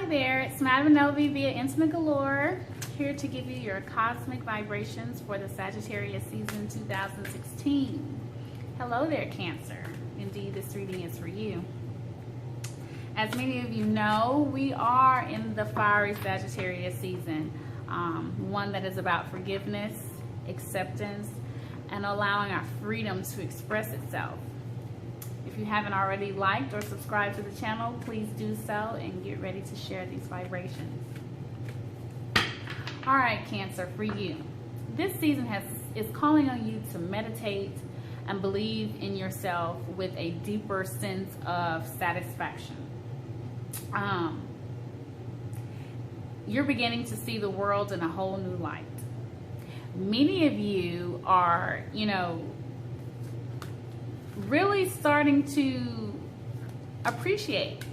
there, it's Madam Nove via Intimate Galore, here to give you your cosmic vibrations for the Sagittarius season 2016. Hello there, Cancer. Indeed, this reading is for you. As many of you know, we are in the fiery Sagittarius season, one that is about forgiveness, acceptance, and allowing our freedom to express itself. If you haven't already liked or subscribed to the channel, please do so and get ready to share these vibrations. All right, Cancer, for you. This season is calling on you to meditate and believe in yourself with a deeper sense of satisfaction. You're beginning to see the world in a whole new light. Many of you are, really starting to appreciate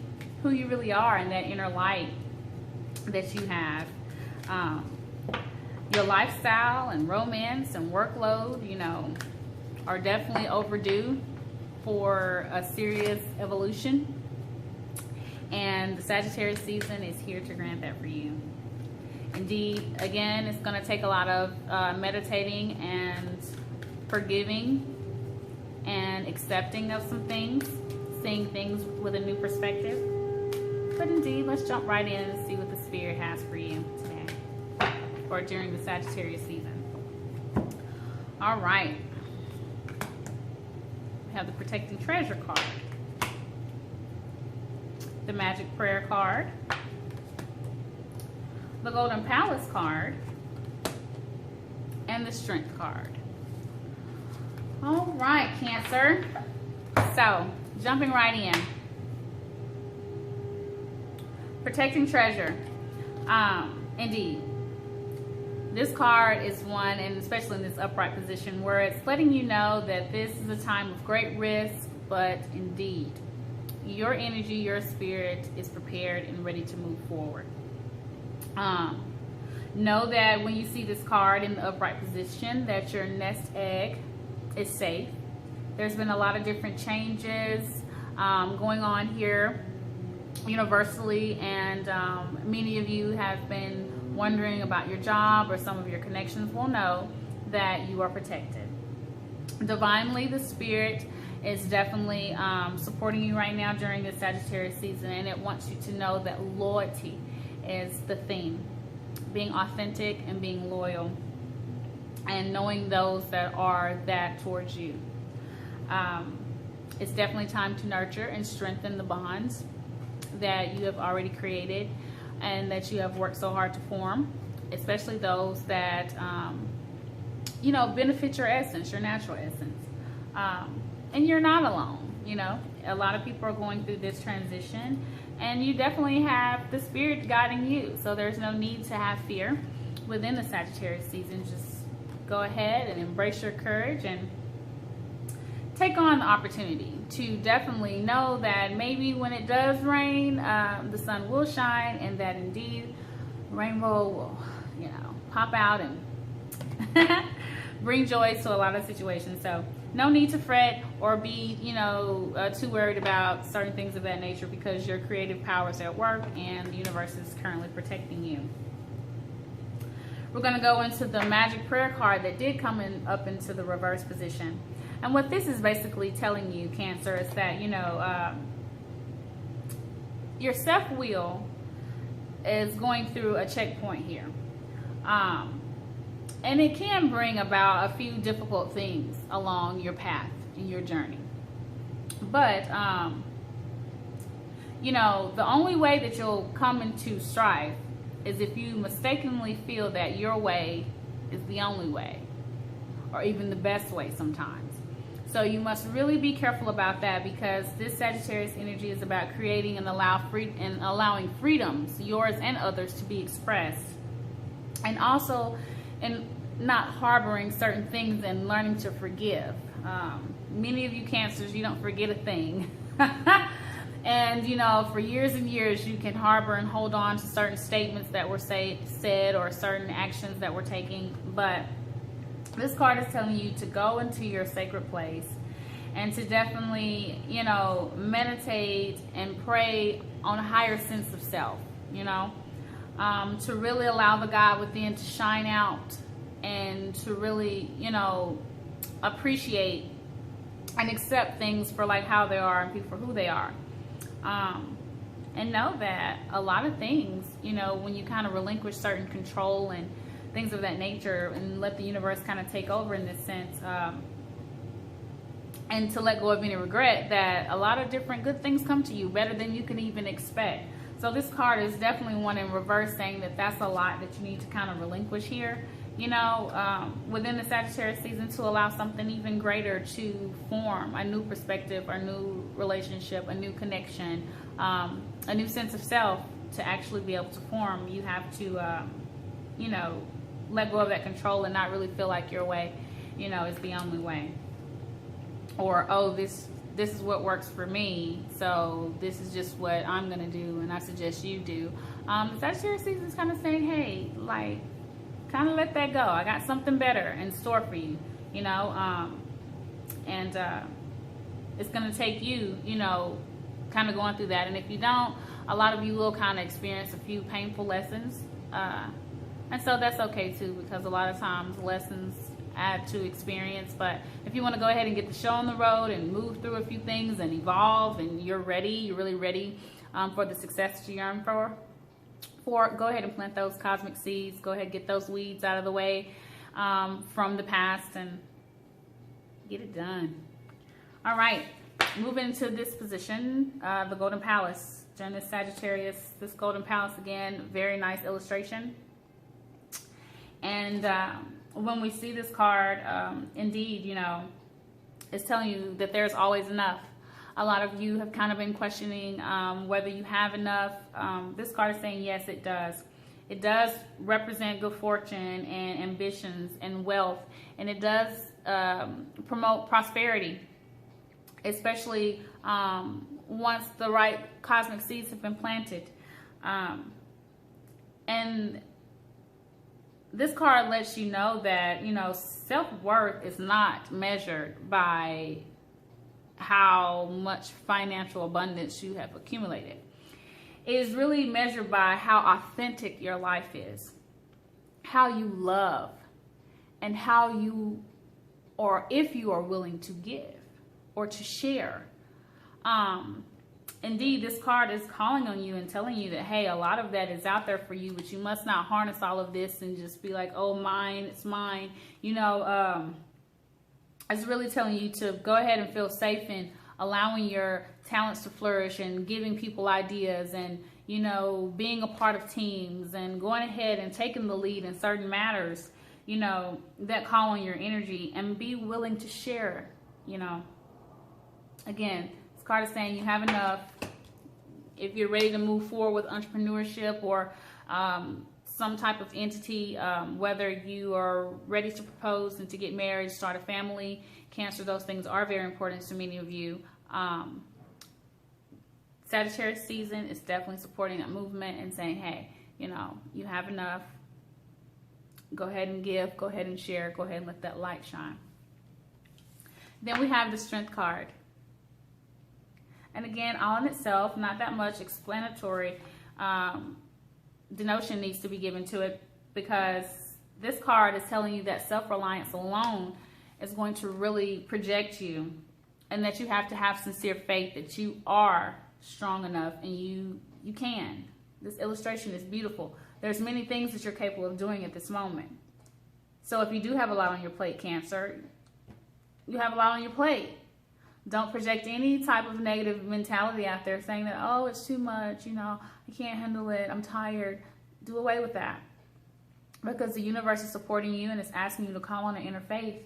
who you really are and that inner light that you have. Your lifestyle and romance and workload, are definitely overdue for a serious evolution. And the Sagittarius season is here to grant that for you. Indeed, again, it's going to take a lot of meditating and forgiving and accepting of some things, seeing things with a new perspective. But indeed, let's jump right in and see what the Spirit has for you today or during the Sagittarius season. All right. We have the Protecting Treasure card, the Magic Prayer card, the Golden Palace card, and the Strength card. All right, Cancer. So, jumping right in. Protecting Treasure. Indeed. This card is one, and especially in this upright position, where it's letting you know that this is a time of great risk, but indeed, your energy, your spirit is prepared and ready to move forward. Know that when you see this card in the upright position, that your nest egg is safe. There's been a lot of different changes going on here universally, and many of you have been wondering about your job, or some of your connections will know that you are protected. Divinely, the Spirit is definitely supporting you right now during this Sagittarius season, and it wants you to know that loyalty is the theme. Being authentic and being loyal, and knowing those that are that towards you. It's definitely time to nurture and strengthen the bonds that you have already created and that you have worked so hard to form, especially those that, benefit your essence, your natural essence. And you're not alone, A lot of people are going through this transition, and you definitely have the Spirit guiding you. So there's no need to have fear within the Sagittarius season. Just go ahead and embrace your courage and take on the opportunity to definitely know that maybe when it does rain, the sun will shine, and that indeed rainbow will, pop out and bring joy to a lot of situations. So no need to fret or be, too worried about certain things of that nature, because your creative power is at work and the universe is currently protecting you. We're going to go into the Magic Prayer card that did come up into the reverse position. And what this is basically telling you, Cancer, is that, your self-will is going through a checkpoint here. And it can bring about a few difficult things along your path in your journey. But, the only way that you'll come into strife is if you mistakenly feel that your way is the only way, or even the best way sometimes. So you must really be careful about that, because this Sagittarius energy is about creating and allowing freedoms, yours and others, to be expressed. And also in not harboring certain things and learning to forgive. Many of you Cancers, you don't forget a thing. And, for years and years, you can harbor and hold on to certain statements that were said or certain actions that were taken. But this card is telling you to go into your sacred place and to definitely, meditate and pray on a higher sense of self. you know, to really allow the God within to shine out and to really, you know, appreciate and accept things for like how they are and people for who they are. And know that a lot of things, you know, when you kind of relinquish certain control and things of that nature and let the universe kind of take over in this sense, and to let go of any regret, that a lot of different good things come to you better than you can even expect. So this card is definitely one in reverse, saying that that's a lot that you need to kind of relinquish here, you know, within the Sagittarius season, to allow something even greater to form, a new perspective, a new relationship, a new connection, a new sense of self to actually be able to form. You have to, you know, let go of that control and not really feel like your way, you know, is the only way. Or, oh, this is what works for me, so this is just what I'm going to do, and I suggest you do. The Sagittarius season is kind of saying, hey, like, kind of let that go. I got something better in store for you, you know, and it's going to take you, you know, kind of going through that. And if you don't, a lot of you will kind of experience a few painful lessons, and so that's okay too, because a lot of times lessons add to experience. But if you want to go ahead and get the show on the road and move through a few things and evolve, and you're ready, you're really ready for the success that you yearn for, go ahead and plant those cosmic seeds. Go ahead and get those weeds out of the way from the past and get it done. All right, moving to this position, the Golden Palace. During this Sagittarius, this Golden Palace, again, very nice illustration. And when we see this card, indeed, you know, it's telling you that there's always enough. A lot of you have kind of been questioning whether you have enough. This card is saying, yes, it does. It does represent good fortune and ambitions and wealth. And it does promote prosperity, especially once the right cosmic seeds have been planted. And this card lets you know that, you know, self-worth is not measured by how much financial abundance you have accumulated. It is really measured by how authentic your life is, how you love, and how you, or if you are willing to give or to share. Indeed, this card is calling on you and telling you that, hey, a lot of that is out there for you, but you must not harness all of this and just be like, oh, mine, it's mine. You know, it's really telling you to go ahead and feel safe in allowing your talents to flourish and giving people ideas and, you know, being a part of teams and going ahead and taking the lead in certain matters, you know, that call on your energy, and be willing to share, you know. Again, this card is saying you have enough. If you're ready to move forward with entrepreneurship or some type of entity, whether you are ready to propose and to get married, start a family, Cancer, those things are very important to many of you. Sagittarius season is definitely supporting that movement and saying, hey, you know, you have enough. Go ahead and give, go ahead and share, go ahead and let that light shine. Then we have the Strength card. And again, all in itself, not that much explanatory denotion needs to be given to it, because this card is telling you that self-reliance alone is going to really project you, and that you have to have sincere faith that you are strong enough and you can. This illustration is beautiful. There's many things that you're capable of doing at this moment. So if you do have a lot on your plate, Cancer, you have a lot on your plate. Don't project any type of negative mentality out there saying that, oh, it's too much, you know, I can't handle it, I'm tired. Do away with that. Because the universe is supporting you and it's asking you to call on an inner faith,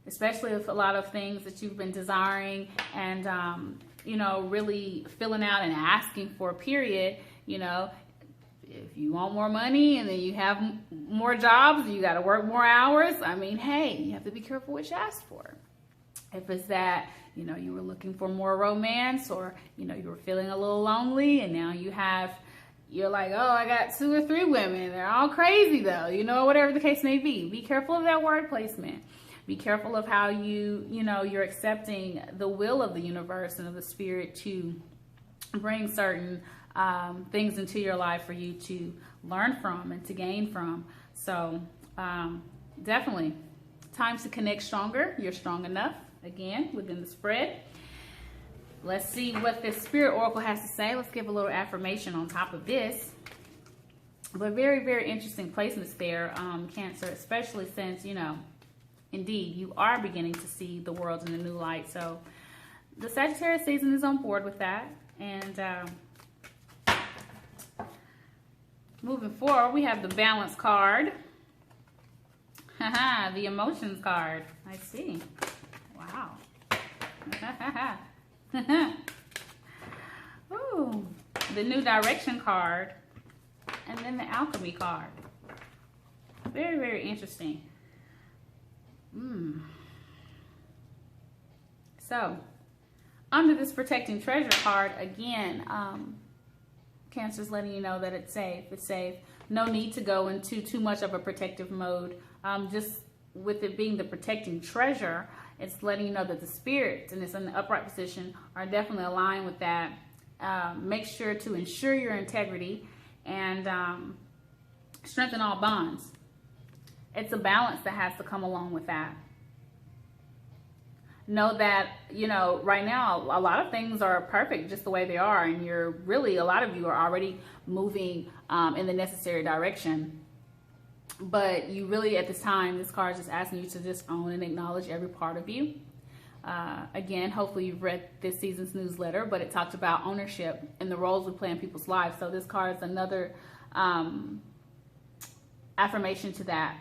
especially if a lot of things that you've been desiring and, you know, really filling out and asking for a period, you know, if you want more money and then you have more jobs, you got to work more hours. I mean, hey, you have to be careful what you ask for. If it's that, you know, you were looking for more romance, or, you know, you were feeling a little lonely and now you're like, oh, I got 2 or 3 women. They're all crazy though, you know, whatever the case may be. Be careful of that word placement. Be careful of how you know, you're accepting the will of the universe and of the spirit to bring certain things into your life for you to learn from and to gain from. So definitely time to connect stronger. You're strong enough, again, within the spread. Let's see what this Spirit Oracle has to say. Let's give a little affirmation on top of this. But very, very interesting placements there, Cancer, especially since, you know, indeed, you are beginning to see the world in a new light. So the Sagittarius season is on board with that. And moving forward, we have the Balance card. Haha, the Emotions card. I see. Wow. Ooh, the New Direction card. And then the Alchemy card. Very, very interesting. So, under this Protecting Treasure card, again, Cancer's letting you know that it's safe. It's safe. No need to go into too much of a protective mode. Just with it being the Protecting Treasure, it's letting you know that the spirits, and it's in the upright position, are definitely aligned with that. Make sure to ensure your integrity and strengthen all bonds. It's a balance that has to come along with that. Know that, you know, right now, a lot of things are perfect just the way they are. And you're really, a lot of you are already moving in the necessary direction. But you really, at this time, this card is just asking you to just own and acknowledge every part of you. Again, hopefully you've read this season's newsletter, but it talked about ownership and the roles we play in people's lives. So this card is another affirmation to that,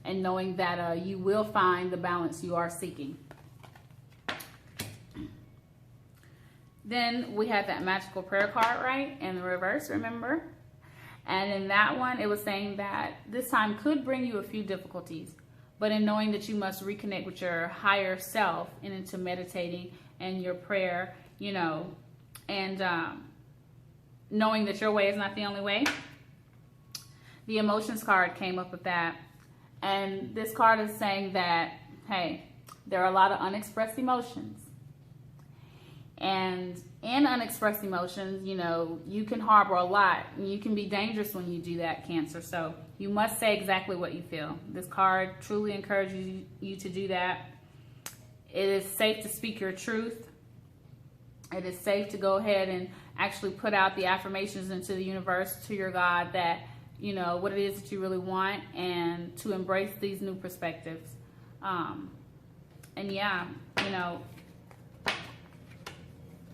and knowing that you will find the balance you are seeking. Then we had that Magical Prayer card, right, in the reverse, remember? And in that one, it was saying that this time could bring you a few difficulties, but in knowing that you must reconnect with your higher self and into meditating and your prayer, you know, and knowing that your way is not the only way. The Emotions card came up with that. And this card is saying that, hey, there are a lot of unexpressed emotions. And in unexpressed emotions, you know, you can harbor a lot, and you can be dangerous when you do that, Cancer. So you must say exactly what you feel. This card truly encourages you to do that. It is safe to speak your truth. It is safe to go ahead and actually put out the affirmations into the universe, to your God, that, you know, what it is that you really want, and to embrace these new perspectives. And yeah, you know,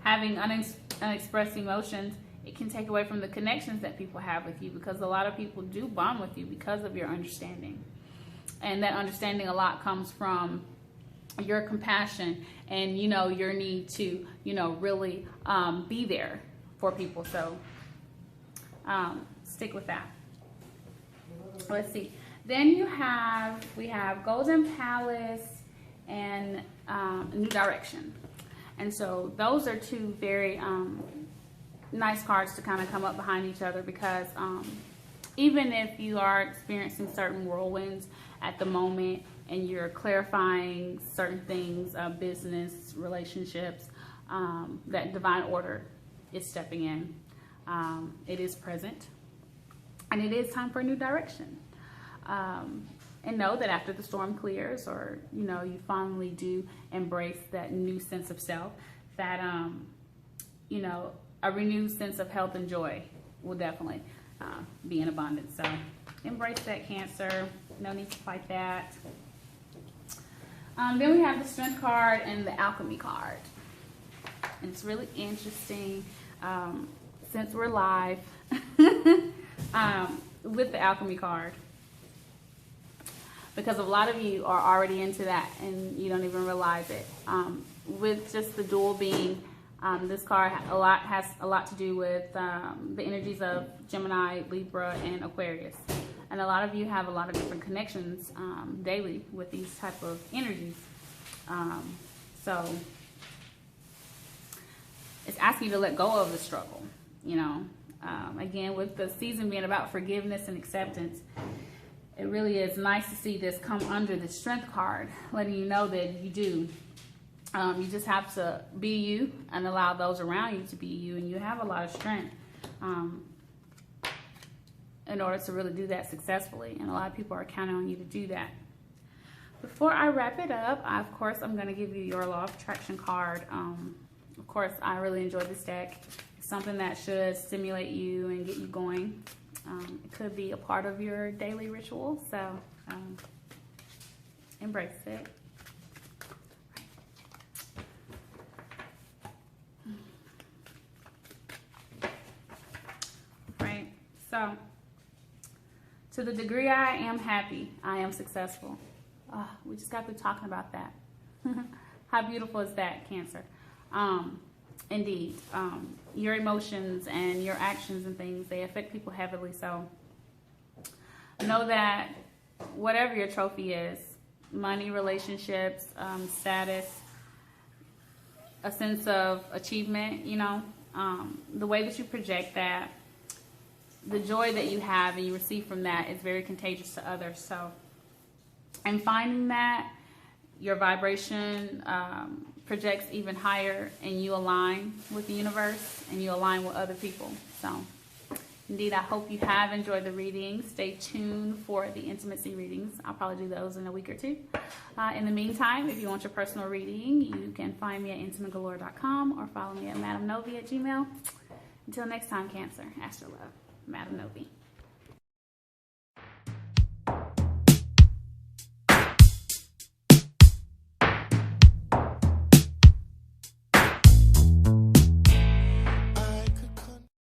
having unexpressed emotions, it can take away from the connections that people have with you, because a lot of people do bond with you because of your understanding. And that understanding a lot comes from your compassion and, you know, your need to, you know, really be there for people. So stick with that. Let's see. Then we have Golden Palace and New Direction. And so those are two very nice cards to kind of come up behind each other, because even if you are experiencing certain whirlwinds at the moment and you're clarifying certain things, business, relationships, that divine order is stepping in. It is present, and it is time for a new direction. And know that after the storm clears, or, you know, you finally do embrace that new sense of self, that, you know, a renewed sense of health and joy will definitely be in abundance. So embrace that, Cancer. No need to fight that. Then we have the Strength card and the Alchemy card. And it's really interesting, since we're live, with the Alchemy card. Because a lot of you are already into that and you don't even realize it. With just the dual being, this card has a lot to do with the energies of Gemini, Libra, and Aquarius. And a lot of you have a lot of different connections daily with these type of energies. So it's asking you to let go of the struggle, you know. Again, with the season being about forgiveness and acceptance, it really is nice to see this come under the Strength card, letting you know that you do. You just have to be you and allow those around you to be you, and you have a lot of strength. in order to really do that successfully. And a lot of people are counting on you to do that. Before I wrap it up, of course, I'm going to give you your Law of Attraction card. Of course, I really enjoy this deck. It's something that should stimulate you and get you going. It could be a part of your daily ritual, so embrace it. Right, so to the degree I am happy, I am successful. We just got through talking about that. How beautiful is that, Cancer? Indeed, your emotions and your actions and things, they affect people heavily. So know that whatever your trophy is, money, relationships, status, a sense of achievement, you know, the way that you project that, the joy that you have and you receive from that is very contagious to others. So, and finding that your vibration projects even higher and you align with the universe and you align with other people. So indeed, I hope you have enjoyed the reading. Stay tuned for the intimacy readings. I'll probably do those in a week or two. In the meantime, if you want your personal reading, you can find me at intimategalore.com or follow me at Madam Nove at Gmail. Until next time, Cancer, Astro Love, Madam Nove.